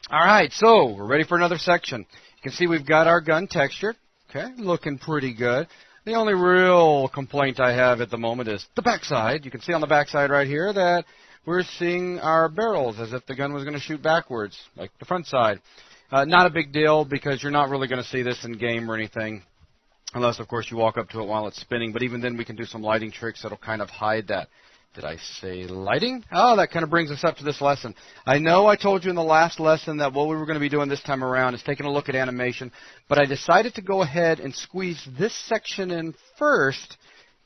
All right, so we're ready for another section. You can see we've got our gun texture. Okay, looking pretty good. The only real complaint I have at the moment is the backside. You can see on the backside right here that we're seeing our barrels as if the gun was going to shoot backwards, like the front side. Not a big deal because you're not really going to see this in game or anything, unless, of course, you walk up to it while it's spinning. But even then, we can do some lighting tricks that'll kind of hide that. Did I say lighting? Oh, that kind of brings us up to this lesson. I know I told you in the last lesson that what we were going to be doing this time around is taking a look at animation, but I decided to go ahead and squeeze this section in first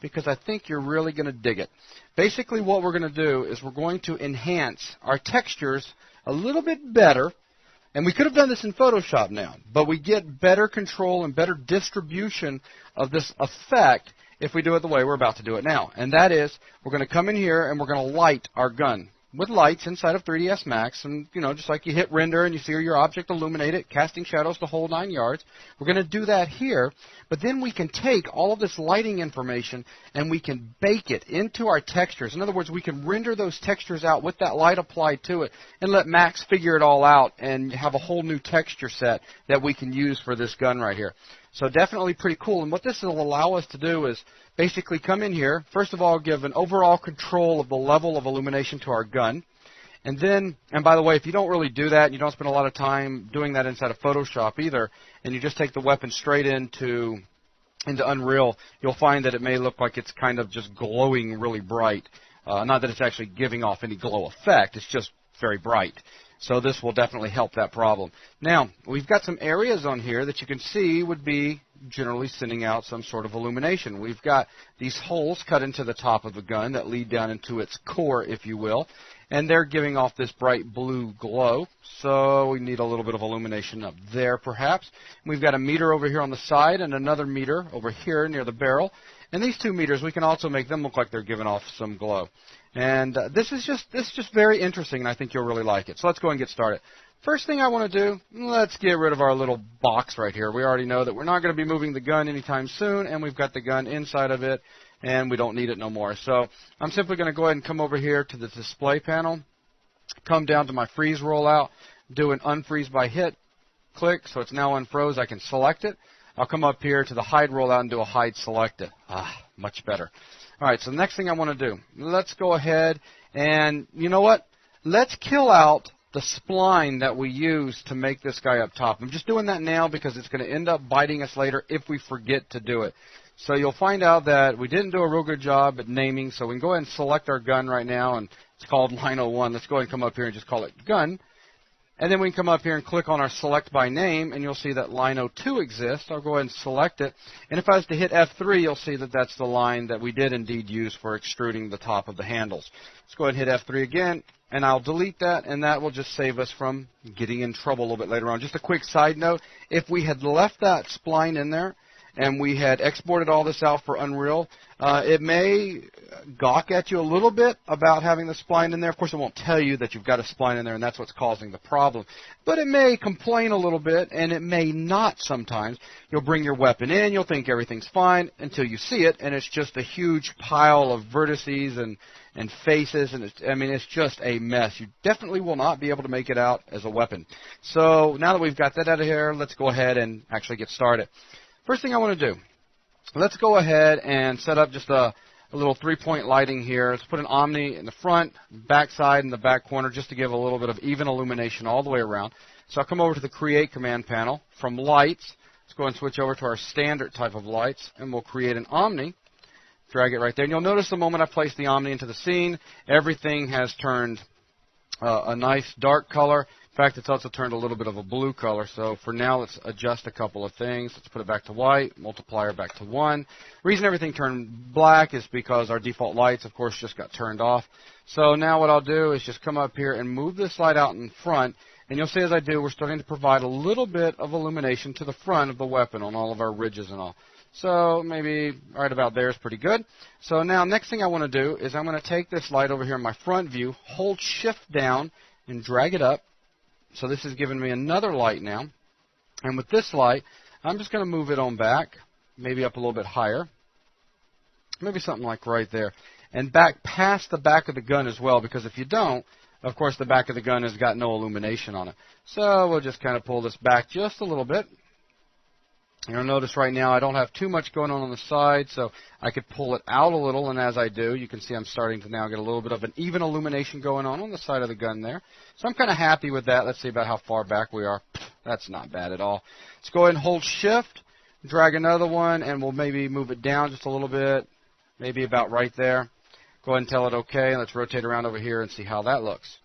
because I think you're really going to dig it. Basically, what we're going to do is we're going to enhance our textures a little bit better. And we could have done this in Photoshop now, but we get better control and better distribution of this effect if we do it the way we're about to do it now. And that is, we're going to come in here and we're going to light our gun with lights inside of 3ds Max. And, you know, just like you hit render and you see your object illuminate it, casting shadows the whole 9 yards. We're going to do that here. But then we can take all of this lighting information and we can bake it into our textures. In other words, we can render those textures out with that light applied to it and let Max figure it all out and have a whole new texture set that we can use for this gun right here. So definitely pretty cool. And what this will allow us to do is basically come in here, first of all, give an overall control of the level of illumination to our gun. And then, and by the way, if you don't really do that, and you don't spend a lot of time doing that inside of Photoshop either, and you just take the weapon straight into Unreal, you'll find that it may look like it's kind of just glowing really bright. Not that it's actually giving off any glow effect, it's just very bright. So this will definitely help that problem. Now, we've got some areas on here that you can see would be generally sending out some sort of illumination. We've got these holes cut into the top of the gun that lead down into its core, if you will, and they're giving off this bright blue glow. So we need a little bit of illumination up there, perhaps. We've got a meter over here on the side and another meter over here near the barrel. And these 2 meters, we can also make them look like they're giving off some glow. And this is just very interesting, and I think you'll really like it. So let's go and get started. First thing I want to do, let's get rid of our little box right here. We already know that we're not going to be moving the gun anytime soon, and we've got the gun inside of it, and we don't need it no more. So I'm simply going to go ahead and come over here to the display panel, come down to my freeze rollout, do an unfreeze by hit, click, so it's now unfroze. I can select it. I'll come up here to the hide rollout and do a hide selected. Much better. All right, so the next thing I want to do, let's go ahead and, you know what? Let's kill out the spline that we use to make this guy up top. I'm just doing that now because it's going to end up biting us later if we forget to do it. So you'll find out that we didn't do a real good job at naming, so we can go ahead and select our gun right now, and it's called Lino 1. Let's go ahead and come up here and just call it Gun. And then we can come up here and click on our Select by Name, and you'll see that Lino 2 exists. I'll go ahead and select it. And if I was to hit F3, you'll see that that's the line that we did indeed use for extruding the top of the handles. Let's go ahead and hit F3 again, and I'll delete that, and that will just save us from getting in trouble a little bit later on. Just a quick side note, if we had left that spline in there, and we had exported all this out for Unreal, it may gawk at you a little bit about having the spline in there. Of course, it won't tell you that you've got a spline in there, and that's what's causing the problem. But it may complain a little bit, and it may not sometimes. You'll bring your weapon in, you'll think everything's fine until you see it, and it's just a huge pile of vertices and faces, and it's just a mess. You definitely will not be able to make it out as a weapon. So now that we've got that out of here, let's go ahead and actually get started. First thing I want to do, let's go ahead and set up just a little 3-point lighting here. Let's put an Omni in the front, back side, and the back corner just to give a little bit of even illumination all the way around. So I'll come over to the Create command panel. From Lights, let's go and switch over to our standard type of lights, and we'll create an Omni. Drag it right there. And you'll notice the moment I place the Omni into the scene, everything has turned a nice dark color. In fact, it's also turned a little bit of a blue color. So for now, let's adjust a couple of things. Let's put it back to white, multiplier back to 1. The reason everything turned black is because our default lights, of course, just got turned off. So now what I'll do is just come up here and move this light out in front. And you'll see as I do, we're starting to provide a little bit of illumination to the front of the weapon on all of our ridges and all. So maybe right about there is pretty good. So now next thing I want to do is I'm going to take this light over here in my front view, hold Shift down, and drag it up. So this is giving me another light now. And with this light, I'm just going to move it on back, maybe up a little bit higher. Maybe something like right there. And back past the back of the gun as well, because if you don't, Of course, the back of the gun has got no illumination on it. So we'll just kind of pull this back just a little bit. You'll notice right now I don't have too much going on the side, so I could pull it out a little, and as I do, you can see I'm starting to now get a little bit of an even illumination going on the side of the gun there. So I'm kind of happy with that. Let's see about how far back we are. That's not bad at all. Let's go ahead and hold Shift, drag another one, and we'll maybe move it down just a little bit, maybe about right there. Go ahead and tell it OK, and let's rotate around over here and see how that looks.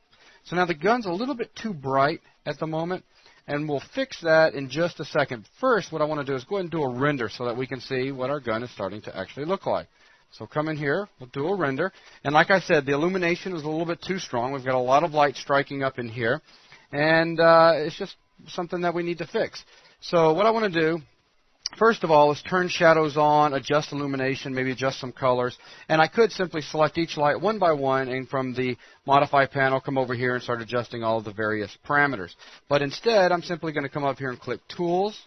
So now the gun's a little bit too bright at the moment, and we'll fix that in just a second. First, what I want to do is go ahead and do a render so that we can see what our gun is starting to actually look like. So come in here, we'll do a render. And like I said, the illumination is a little bit too strong. We've got a lot of light striking up in here, and it's just something that we need to fix. So what I want to do, first of all, is turn shadows on, adjust illumination, maybe adjust some colors. And I could simply select each light one by one, and from the Modify panel, come over here and start adjusting all of the various parameters. But instead, I'm simply going to come up here and click Tools,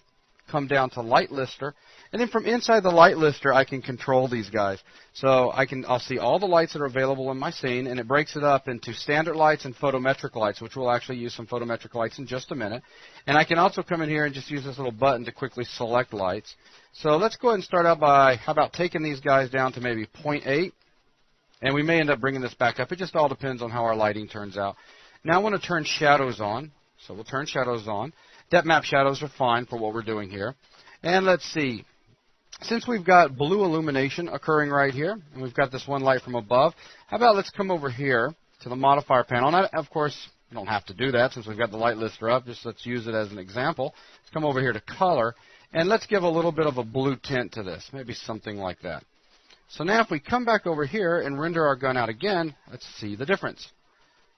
come down to Light Lister, and then from inside the Light Lister, I can control these guys. So I'll see all the lights that are available in my scene, and it breaks it up into standard lights and photometric lights, which we'll actually use some photometric lights in just a minute. And I can also come in here and just use this little button to quickly select lights. So let's go ahead and start out by, how about taking these guys down to maybe 0.8, and we may end up bringing this back up. It just all depends on how our lighting turns out. Now I want to turn shadows on, so we'll turn shadows on. Depth map shadows are fine for what we're doing here. And let's see. Since we've got blue illumination occurring right here, and we've got this one light from above, how about let's come over here to the modifier panel. And of course, you don't have to do that since we've got the light lister up. Just let's use it as an example. Let's come over here to color, and let's give a little bit of a blue tint to this, maybe something like that. So now if we come back over here and render our gun out again, let's see the difference.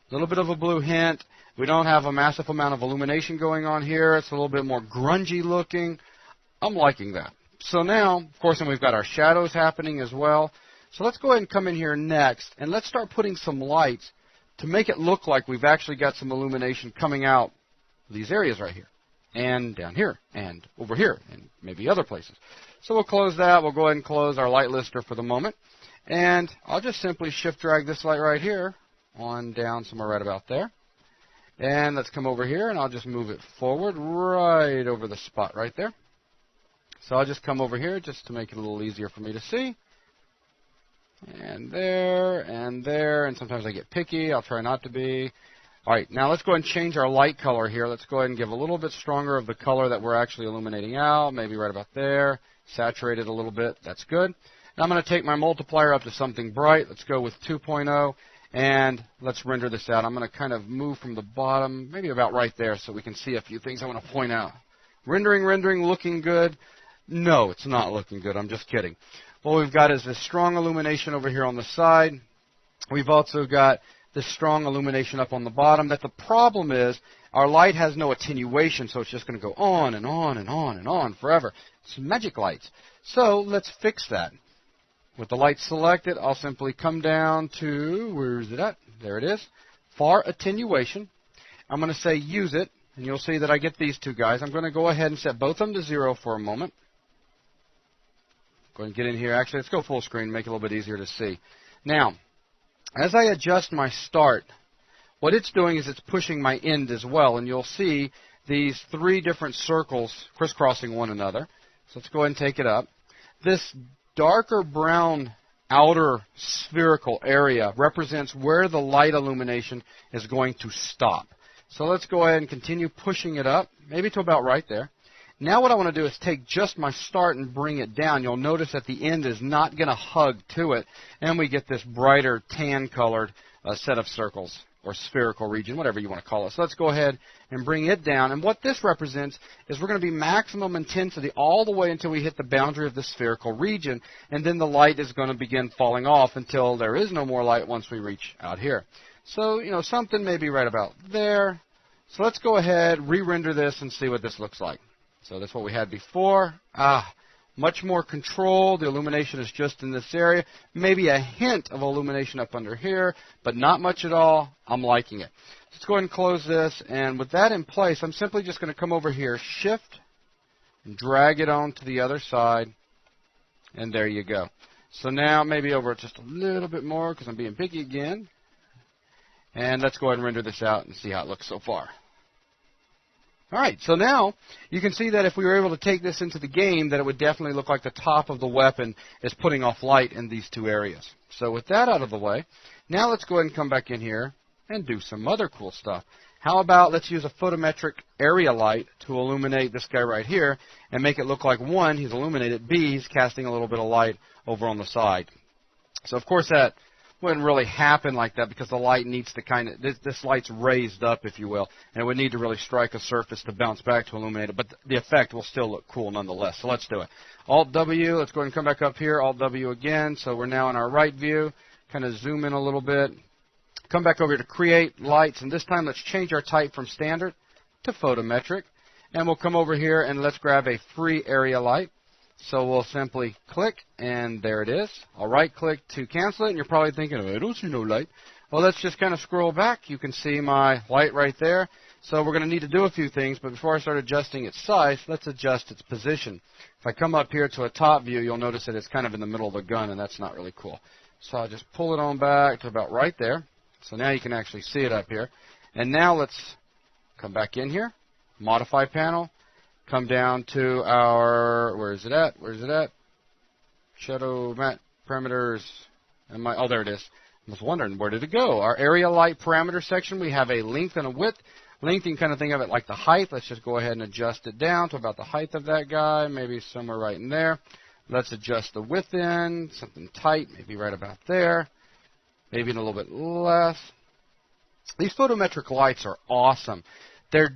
A little bit of a blue hint. We don't have a massive amount of illumination going on here. It's a little bit more grungy looking. I'm liking that. So now, of course, and we've got our shadows happening as well. So let's go ahead and come in here next, and let's start putting some lights to make it look like we've actually got some illumination coming out of these areas right here, and down here, and over here, and maybe other places. So we'll close that. We'll go ahead and close our light lister for the moment. And I'll just simply shift drag this light right here on down somewhere right about there. And let's come over here, and I'll just move it forward right over the spot right there. So I'll just come over here just to make it a little easier for me to see. And there, and sometimes I get picky. I'll try not to be. All right, now let's go ahead and change our light color here. Let's go ahead and give a little bit stronger of the color that we're actually illuminating out, maybe right about there. Saturate it a little bit. That's good. Now I'm going to take my multiplier up to something bright. Let's go with 2.0, and let's render this out. I'm going to kind of move from the bottom, maybe about right there, so we can see a few things I want to point out. Rendering, looking good. No, it's not looking good. I'm just kidding. What we've got is this strong illumination over here on the side. We've also got this strong illumination up on the bottom. That the problem is our light has no attenuation, so it's just going to go on and on and on and on forever. It's magic lights. So let's fix that. With the light selected, I'll simply come down to, where is it at? There it is. Far attenuation. I'm going to say use it, and you'll see that I get these two guys. I'm going to go ahead and set both of them to 0 for a moment. Go ahead and get in here. Actually, let's go full screen, make it a little bit easier to see. Now, as I adjust my start, what it's doing is it's pushing my end as well, and you'll see these 3 different circles crisscrossing one another. So let's go ahead and take it up. This darker brown outer spherical area represents where the light illumination is going to stop. So let's go ahead and continue pushing it up, maybe to about right there. Now what I want to do is take just my start and bring it down. You'll notice that the end is not going to hug to it, and we get this brighter tan-colored set of circles, or spherical region, whatever you want to call it. So let's go ahead and bring it down. And what this represents is we're going to be maximum intensity all the way until we hit the boundary of the spherical region, and then the light is going to begin falling off until there is no more light once we reach out here. So, you know, something maybe right about there. So let's go ahead, re-render this, and see what this looks like. So that's what we had before. Much more control. The illumination is just in this area. Maybe a hint of illumination up under here, but not much at all. I'm liking it. Let's go ahead and close this. And with that in place, I'm simply just going to come over here, shift, and drag it on to the other side. And there you go. So now maybe over just a little bit more because I'm being picky again. And let's go ahead and render this out and see how it looks so far. All right, so now you can see that if we were able to take this into the game, that it would definitely look like the top of the weapon is putting off light in these two areas. So with that out of the way, now let's go ahead and come back in here and do some other cool stuff. How about let's use a photometric area light to illuminate this guy right here and make it look like, one, he's illuminated, B, he's casting a little bit of light over on the side. So of course that wouldn't really happen like that because the light needs to kind of, this light's raised up, if you will, and it would need to really strike a surface to bounce back to illuminate it, but the effect will still look cool nonetheless. So let's do it. Alt-W, let's go ahead and come back up here, Alt-W again, so we're now in our right view, kind of zoom in a little bit, come back over here to Create Lights, and this time let's change our type from Standard to Photometric, and we'll come over here and let's grab a free area light. So we'll simply click, and there it is. I'll right-click to cancel it, and you're probably thinking, I don't see no light. Well, let's just kind of scroll back. You can see my light right there. So we're going to need to do a few things, but before I start adjusting its size, let's adjust its position. If I come up here to a top view, you'll notice that it's kind of in the middle of the gun, and that's not really cool. So I'll just pull it on back to about right there. So now you can actually see it up here. And now let's come back in here, Modify Panel. Come down to our, where is it at? Where is it at? Shadow Matte Parameters. Oh, there it is. I was wondering, where did it go? Our area light parameter section, we have a length and a width. Length, you can kind of think of it like the height. Let's just go ahead and adjust it down to about the height of that guy, maybe somewhere right in there. Let's adjust the width in, something tight, maybe right about there. Maybe a little bit less. These photometric lights are awesome. They're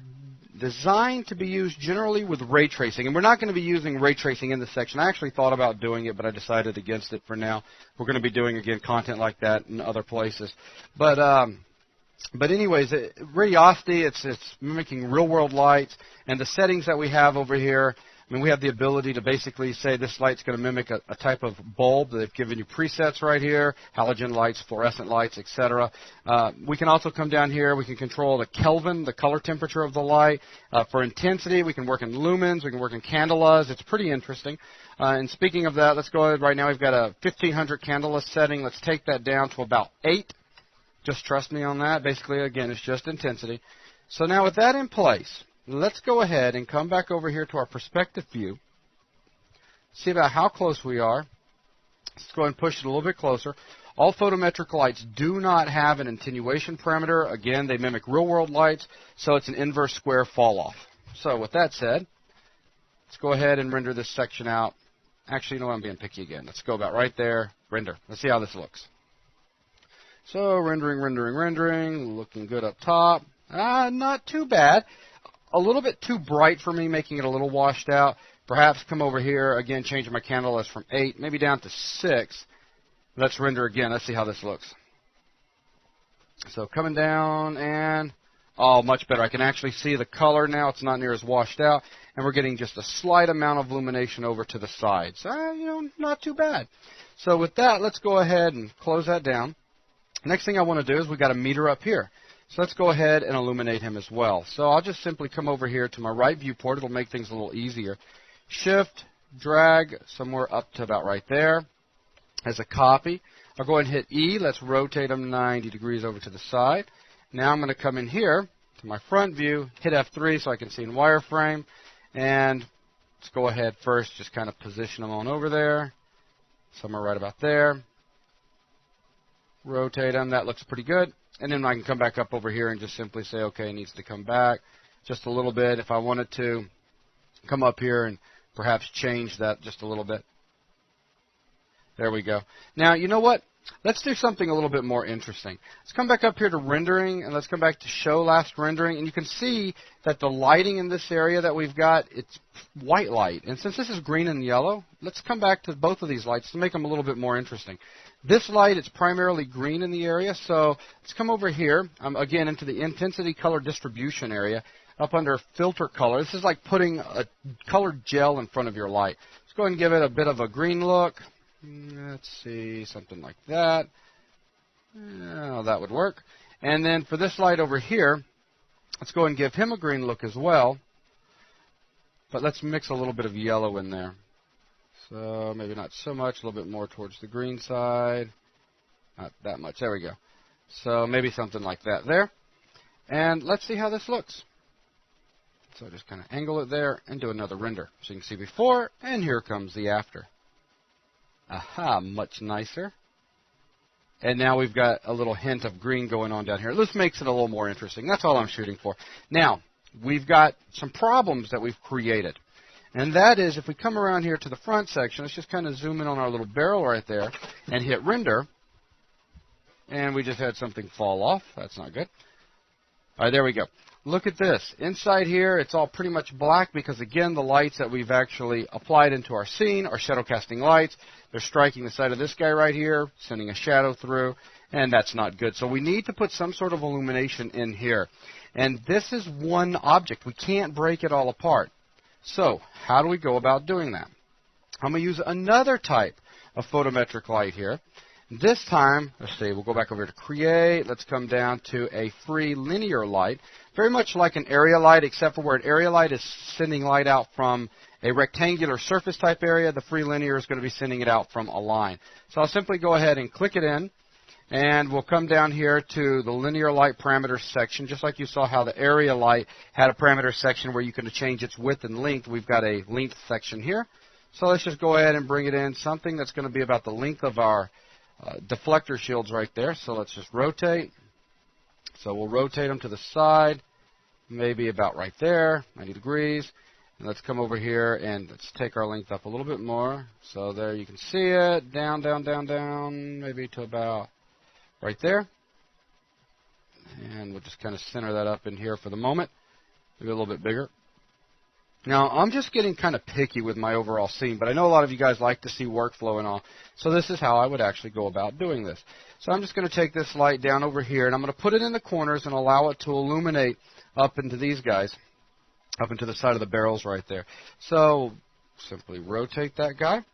designed to be used generally with ray tracing, and we're not going to be using ray tracing in this section. I actually thought about doing it, but I decided against it for now. We're going to be doing, again, content like that in other places. But anyways, Radiosity, it's mimicking real-world lights, and the settings that we have over here, I mean, we have the ability to basically say this light's going to mimic a type of bulb. They've given you presets right here, halogen lights, fluorescent lights, etc. We can also come down here. We can control the Kelvin, the color temperature of the light. For intensity, we can work in lumens. We can work in candelas. It's pretty interesting. And speaking of that, let's go ahead. Right now we've got a 1500 candela setting. Let's take that down to about 8. Just trust me on that. Basically, again, it's just intensity. So now with that in place, let's go ahead and come back over here to our perspective view. See about how close we are. Let's go ahead and push it a little bit closer. All photometric lights do not have an attenuation parameter. Again, they mimic real-world lights, so it's an inverse square fall-off. So with that said, let's go ahead and render this section out. Actually, you know what? I'm being picky again. Let's go about right there. Render. Let's see how this looks. So rendering. Looking good up top. Not too bad. A little bit too bright for me, making it a little washed out. Perhaps come over here, again, changing my candle from 8, maybe down to 6. Let's render again. Let's see how this looks. So coming down and, oh, much better. I can actually see the color now. It's not near as washed out. And we're getting just a slight amount of illumination over to the sides. Not too bad. So with that, let's go ahead and close that down. Next thing I want to do is we've got a meter up here. So let's go ahead and illuminate him as well. So I'll just simply come over here to my right viewport. It'll make things a little easier. Shift, drag somewhere up to about right there as a copy. I'll go ahead and hit E. Let's rotate him 90 degrees over to the side. Now I'm going to come in here to my front view, hit F3 so I can see in wireframe. And let's go ahead first, just kind of position him on over there, somewhere right about there. Rotate him. That looks pretty good. And then I can come back up over here and just simply say, okay, it needs to come back just a little bit. If I wanted to come up here and perhaps change that just a little bit. There we go. Now, you know what? Let's do something a little bit more interesting. Let's come back up here to rendering, and let's come back to show last rendering. And you can see that the lighting in this area that we've got, it's white light. And since this is green and yellow, let's come back to both of these lights to make them a little bit more interesting. This light, it's primarily green in the area, so let's come over here, again, into the intensity color distribution area, up under filter color. This is like putting a colored gel in front of your light. Let's go ahead and give it a bit of a green look. Let's see, something like that. That would work. And then for this light over here, let's go ahead and give him a green look as well. But let's mix a little bit of yellow in there. So maybe not so much, a little bit more towards the green side. Not that much. There we go. So maybe something like that there. And let's see how this looks. So just kind of angle it there and do another render. So you can see before, and here comes the after. Aha, much nicer. And now we've got a little hint of green going on down here. This makes it a little more interesting. That's all I'm shooting for. Now, we've got some problems that we've created. And that is, if we come around here to the front section, let's just kind of zoom in on our little barrel right there and hit render. And we just had something fall off. That's not good. All right, there we go. Look at this. Inside here, it's all pretty much black because, again, the lights that we've actually applied into our scene are shadow casting lights. They're striking the side of this guy right here, sending a shadow through, and that's not good. So we need to put some sort of illumination in here. And this is one object. We can't break it all apart. So how do we go about doing that? I'm going to use another type of photometric light here. This time, let's see, we'll go back over to Create. Let's come down to a free linear light. Very much like an area light, except for where an area light is sending light out from a rectangular surface type area, the free linear is going to be sending it out from a line. So I'll simply go ahead and click it in, and we'll come down here to the linear light parameters section. Just like you saw how the area light had a parameter section where you can change its width and length, we've got a length section here. So let's just go ahead and bring it in, something that's going to be about the length of our deflector shields right there. So let's just rotate. So we'll rotate them to the side, maybe about right there, 90 degrees. And let's come over here and let's take our length up a little bit more. So there you can see it, down, down, down, down, maybe to about right there. And we'll just kind of center that up in here for the moment. Maybe a little bit bigger. Now, I'm just getting kind of picky with my overall scene, but I know a lot of you guys like to see workflow and all. So this is how I would actually go about doing this. So I'm just going to take this light down over here, and I'm going to put it in the corners and allow it to illuminate up into these guys, up into the side of the barrels right there. So simply rotate that guy,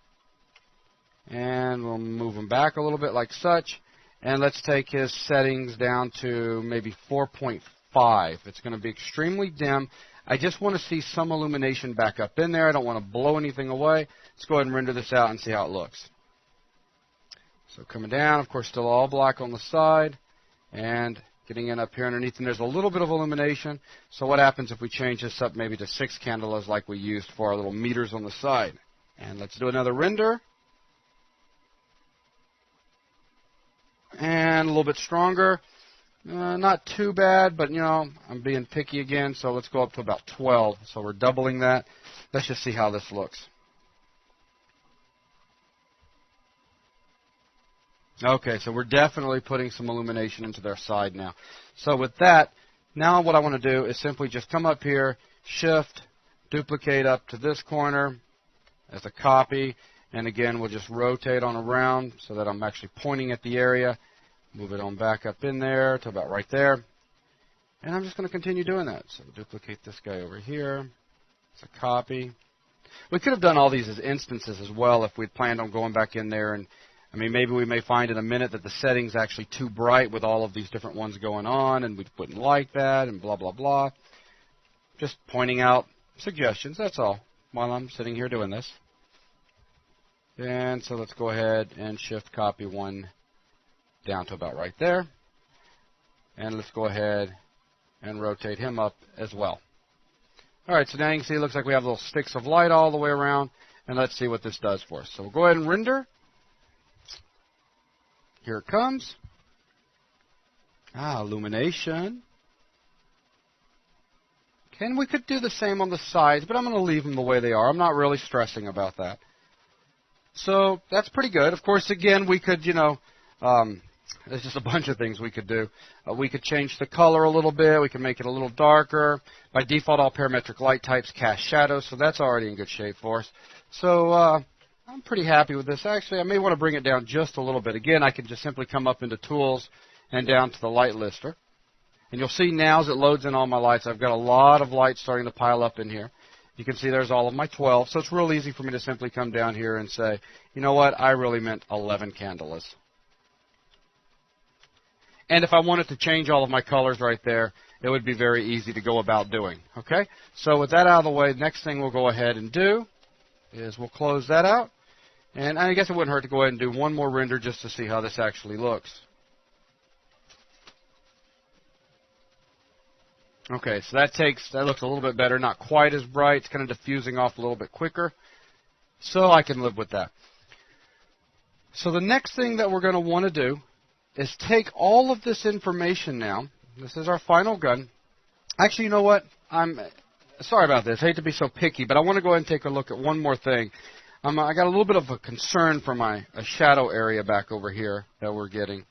and we'll move him back a little bit like such. And let's take his settings down to maybe 4.5. It's going to be extremely dim. I just want to see some illumination back up in there. I don't want to blow anything away. Let's go ahead and render this out and see how it looks. So coming down, of course, still all black on the side, and getting in up here underneath, and there's a little bit of illumination. So what happens if we change this up maybe to 6 candelas like we used for our little meters on the side? And let's do another render. And a little bit stronger. Not too bad, but, you know, I'm being picky again, so let's go up to about 12. So we're doubling that. Let's just see how this looks. Okay, so we're definitely putting some illumination into their side now. So with that, now what I want to do is simply just come up here, Shift, duplicate up to this corner as a copy, and again, we'll just rotate on around so that I'm actually pointing at the area. Move it on back up in there to about right there. And I'm just going to continue doing that. So duplicate this guy over here. It's a copy. We could have done all these as instances as well if we'd planned on going back in there. And I mean, maybe we may find in a minute that the setting's actually too bright with all of these different ones going on, and we wouldn't like that, and blah, blah, blah. Just pointing out suggestions, that's all, while I'm sitting here doing this. And so let's go ahead and shift copy one down to about right there. And let's go ahead and rotate him up as well. All right, so now you can see it looks like we have little sticks of light all the way around. And let's see what this does for us. So we'll go ahead and render. Here it comes. Illumination. Okay, and we could do the same on the sides, but I'm going to leave them the way they are. I'm not really stressing about that. So that's pretty good. Of course, again, we could, you know, there's just a bunch of things we could do. We could change the color a little bit. We can make it a little darker. By default, all parametric light types cast shadows, so that's already in good shape for us. So I'm pretty happy with this. Actually, I may want to bring it down just a little bit. Again, I can just simply come up into Tools and down to the Light Lister. And you'll see now as it loads in all my lights, I've got a lot of lights starting to pile up in here. You can see there's all of my 12, so it's real easy for me to simply come down here and say, you know what, I really meant 11 candelas. And if I wanted to change all of my colors right there, it would be very easy to go about doing. Okay? So with that out of the way, the next thing we'll go ahead and do is we'll close that out. And I guess it wouldn't hurt to go ahead and do one more render just to see how this actually looks. Okay, so that looks a little bit better, not quite as bright. It's kind of diffusing off a little bit quicker. So I can live with that. So the next thing that we're going to want to do is take all of this information now. This is our final gun. Actually, you know what? I'm sorry about this. I hate to be so picky, but I want to go ahead and take a look at one more thing. I got a little bit of a concern for a shadow area back over here that we're getting.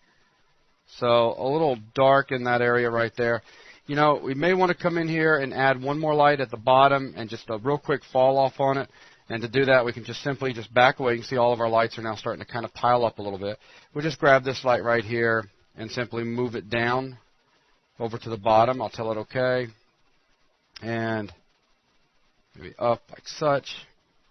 So a little dark in that area right there. You know, we may want to come in here and add one more light at the bottom and just a real quick fall off on it. And to do that, we can just simply back away. You can see all of our lights are now starting to kind of pile up a little bit. We'll just grab this light right here and simply move it down over to the bottom. I'll tell it OK. And maybe up like such.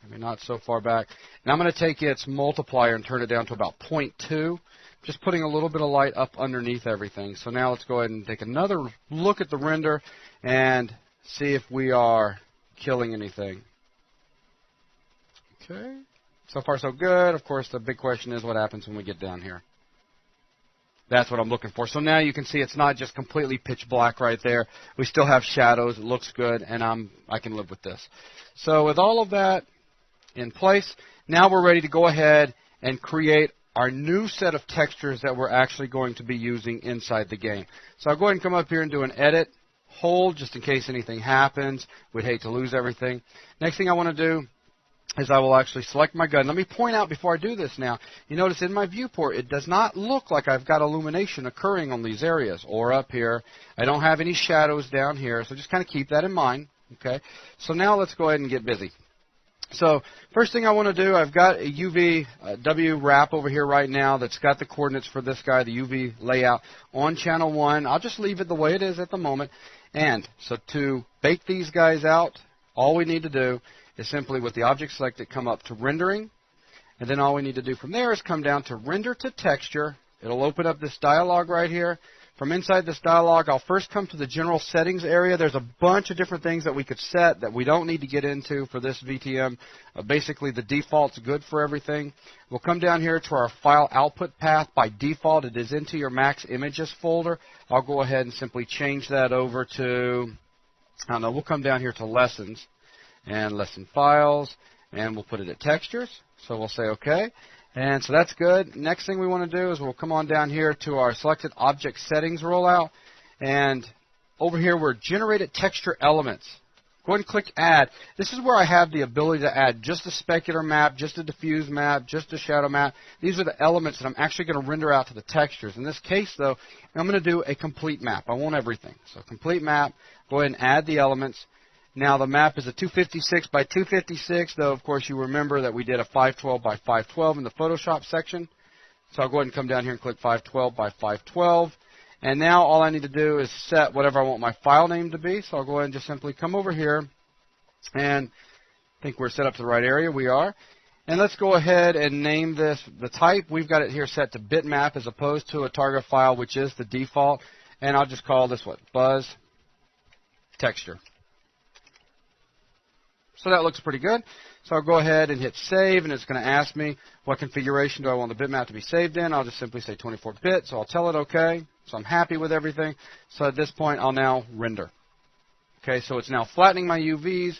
Maybe not so far back. And I'm going to take its multiplier and turn it down to about 0.2. Just putting a little bit of light up underneath everything. So now let's go ahead and take another look at the render and see if we are killing anything. Okay. So far so good. Of course, the big question is what happens when we get down here. That's what I'm looking for. So now you can see it's not just completely pitch black right there. We still have shadows. It looks good, and I can live with this. So with all of that in place, now we're ready to go ahead and create our new set of textures that we're actually going to be using inside the game. So I'll go ahead and come up here and do an edit, hold, just in case anything happens. We'd hate to lose everything. Next thing I want to do is I will actually select my gun. Let me point out before I do this now, you notice in my viewport it does not look like I've got illumination occurring on these areas or up here. I don't have any shadows down here, so just kind of keep that in mind. Okay. So now let's go ahead and get busy. So first thing I want to do, I've got a UV W wrap over here right now that's got the coordinates for this guy, the UV layout, on channel 1. I'll just leave it the way it is at the moment. And so to bake these guys out, all we need to do is simply with the object selected come up to rendering. And then all we need to do from there is come down to render to texture. It'll open up this dialog right here. From inside this dialog, I'll first come to the general settings area. There's a bunch of different things that we could set that we don't need to get into for this VTM. Basically, the default's good for everything. We'll come down here to our file output path. By default, it is into your Max Images folder. I'll go ahead and simply change that over to, I don't know, we'll come down here to Lessons and Lesson Files, and we'll put it at Textures. So we'll say OK. And so that's good. Next thing we want to do is we'll come on down here to our selected object settings rollout. And over here we're generated texture elements. Go ahead and click add. This is where I have the ability to add just a specular map, just a diffuse map, just a shadow map. These are the elements that I'm actually going to render out to the textures. In this case, though, I'm going to do a complete map. I want everything. So complete map, go ahead and add the elements. Now the map is a 256 by 256, though of course you remember that we did a 512 by 512 in the Photoshop section. So I'll go ahead and come down here and click 512 by 512. And now all I need to do is set whatever I want my file name to be. So I'll go ahead and just simply come over here and I think we're set up to the right area. We are. And let's go ahead and name this the type. We've got it here set to bitmap as opposed to a target file, which is the default. And I'll just call this what? Buzz texture. So that looks pretty good. So I'll go ahead and hit save, and it's going to ask me what configuration do I want the bitmap to be saved in. I'll just simply say 24-bit, so I'll tell it OK. So I'm happy with everything. So at this point, I'll now render. Okay, so it's now flattening my UVs.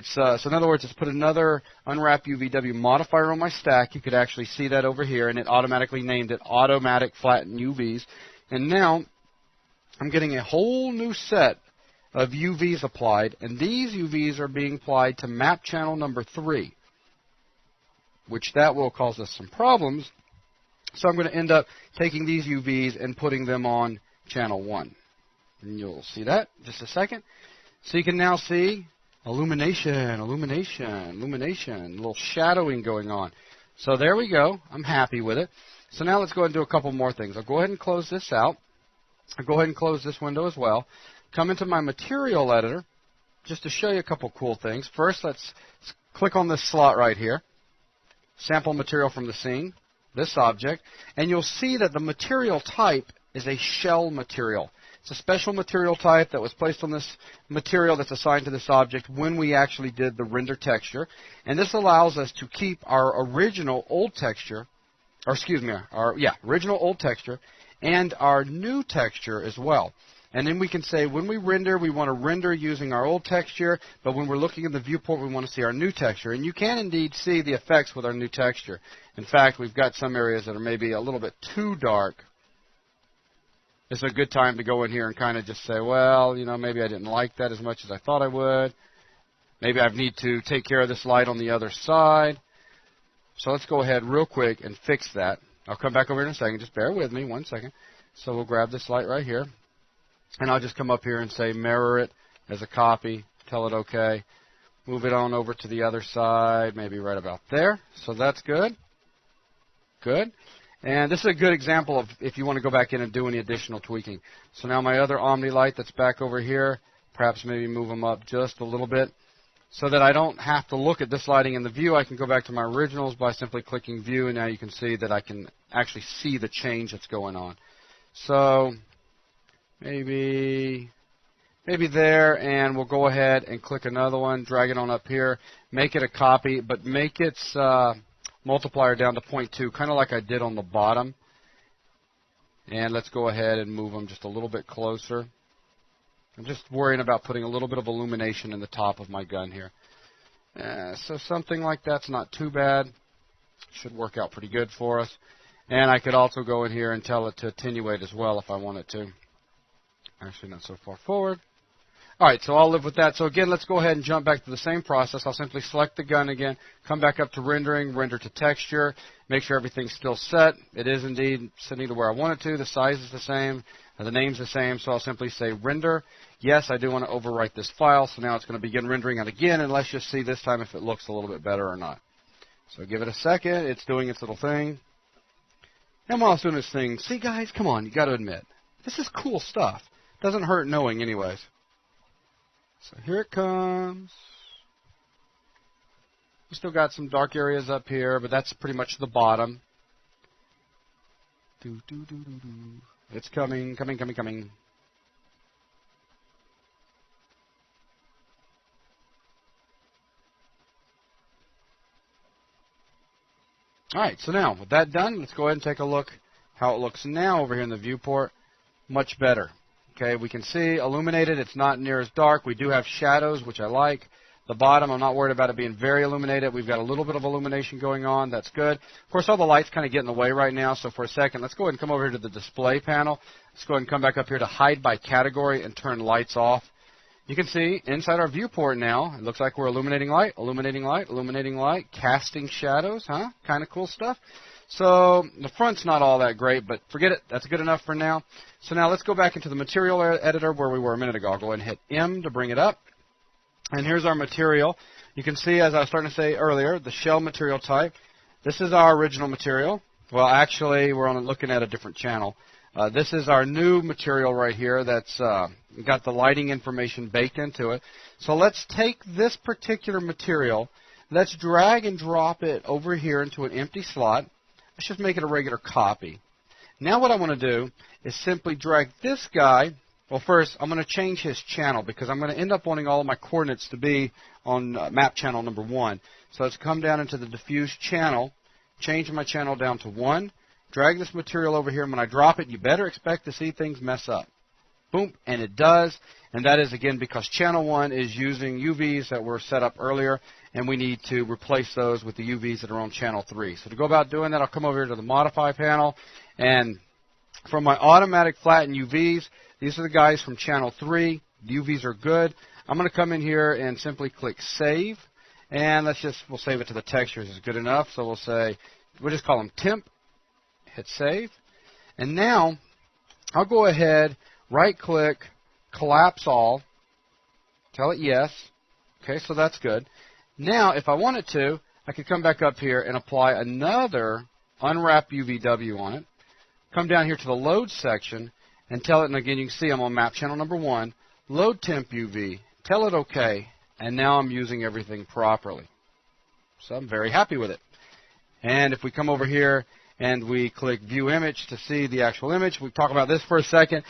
So in other words, it's put another unwrap UVW modifier on my stack. You could actually see that over here, and it automatically named it Automatic Flatten UVs. And now I'm getting a whole new set of UVs applied, and these UVs are being applied to map channel number 3, which that will cause us some problems. So I'm going to end up taking these UVs and putting them on channel 1. And you'll see that in just a second. So you can now see illumination, illumination, illumination, a little shadowing going on. So there we go. I'm happy with it. So now let's go ahead and do a couple more things. I'll go ahead and close this out. I'll go ahead and close this window as well. Come into my material editor just to show you a couple cool things. First, let's click on this slot right here. Sample material from the scene, this object, and you'll see that the material type is a shell material. It's a special material type that was placed on this material that's assigned to this object when we actually did the render texture. And this allows us to keep our original old texture, or excuse me, original old texture and our new texture as well. And then we can say when we render, we want to render using our old texture, but when we're looking at the viewport, we want to see our new texture. And you can indeed see the effects with our new texture. In fact, we've got some areas that are maybe a little bit too dark. It's a good time to go in here and kind of just say, well, you know, maybe I didn't like that as much as I thought I would. Maybe I need to take care of this light on the other side. So let's go ahead real quick and fix that. I'll come back over in a second. Just bear with me 1 second. So we'll grab this light right here. And I'll just come up here and say mirror it as a copy. Tell it OK. Move it on over to the other side, maybe right about there. So that's good. Good. And this is a good example of if you want to go back in and do any additional tweaking. So now my other Omni light that's back over here, perhaps maybe move them up just a little bit so that I don't have to look at this lighting in the view. I can go back to my originals by simply clicking View, and now you can see that I can actually see the change that's going on. So maybe there, and we'll go ahead and click another one, drag it on up here, make it a copy, but make its multiplier down to 0.2, kind of like I did on the bottom. And let's go ahead and move them just a little bit closer. I'm just worrying about putting a little bit of illumination in the top of my gun here. So something like that's not too bad. Should work out pretty good for us. And I could also go in here and tell it to attenuate as well if I wanted to. Actually, not so far forward. All right, so I'll live with that. So again, let's go ahead and jump back to the same process. I'll simply select the gun again, come back up to rendering, render to texture, make sure everything's still set. It is indeed sitting to where I want it to. The size is the same. The name's the same, so I'll simply say render. Yes, I do want to overwrite this file, so now it's going to begin rendering it again, and let's just see this time if it looks a little bit better or not. So give it a second. It's doing its little thing. And while it's doing its thing, see, guys, come on, you got to admit, this is cool stuff. Doesn't hurt knowing anyways. So here it comes. We still got some dark areas up here, but that's pretty much the bottom. It's coming, coming. All right, so now with that done, let's go ahead and take a look how it looks now over here in the viewport. Much better. Okay, we can see illuminated. It's not near as dark. We do have shadows, which I like. The bottom, I'm not worried about it being very illuminated. We've got a little bit of illumination going on. That's good. Of course, all the lights kind of get in the way right now. So for a second, let's go ahead and come over here to the display panel. Let's go ahead and come back up here to hide by category and turn lights off. You can see inside our viewport now, it looks like we're illuminating light, illuminating light, illuminating light, casting shadows, huh? Kind of cool stuff. So the front's not all that great, but forget it. That's good enough for now. So now let's go back into the material editor where we were a minute ago. I'll go ahead and hit M to bring it up. And here's our material. You can see, as I was starting to say earlier, the shell material type. This is our original material. Well, actually, we're looking at a different channel. This is our new material right here that's got the lighting information baked into it. So let's take this particular material. Let's drag and drop it over here into an empty slot. Let's just make it a regular copy. Now what I want to do is simply drag this guy. Well, first, I'm going to change his channel because I'm going to end up wanting all of my coordinates to be on map channel number 1. So let's come down into the diffuse channel, change my channel down to 1, drag this material over here, and when I drop it, you better expect to see things mess up. Boom, and it does. And that is, again, because channel 1 is using UVs that were set up earlier, and we need to replace those with the UVs that are on channel 3. So to go about doing that, I'll come over here to the Modify panel, and from my automatic flatten UVs, these are the guys from channel 3. The UVs are good. I'm going to come in here and simply click Save, and we'll save it to the textures is good enough. So we'll just call them temp, hit Save, and now I'll go ahead, right-click, collapse all, tell it yes. Okay, so that's good. Now, if I wanted to, I could come back up here and apply another unwrap UVW on it, come down here to the load section, and tell it, and again, you can see I'm on map channel number 1, load temp UV, tell it OK, and now I'm using everything properly. So I'm very happy with it. And if we come over here and we click View Image to see the actual image, we talk about this for a second.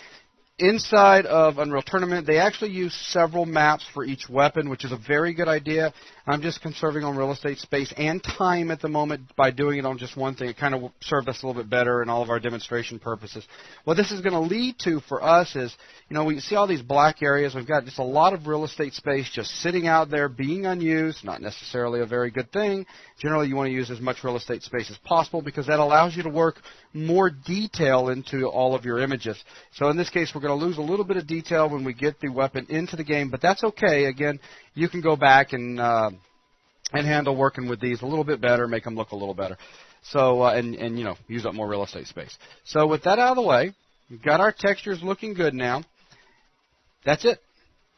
Inside of Unreal Tournament, they actually use several maps for each weapon, which is a very good idea. I'm just conserving on real estate space and time at the moment by doing it on just one thing. It kind of served us a little bit better in all of our demonstration purposes. What this is going to lead to for us is, we see all these black areas. We've got just a lot of real estate space just sitting out there being unused, not necessarily a very good thing. Generally, you want to use as much real estate space as possible because that allows you to work more detail into all of your images. So in this case, we're going to lose a little bit of detail when we get the weapon into the game, but that's okay. Again, you can go back and handle working with these a little bit better, make them look a little better. So and use up more real estate space. So with that out of the way, we've got our textures looking good now. That's it.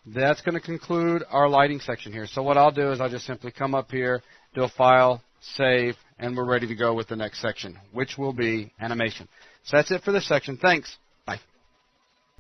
That's going to conclude our lighting section here. So what I'll do is I'll just simply come up here, do a file, save, and we're ready to go with the next section, which will be animation. So that's it for this section. Thanks.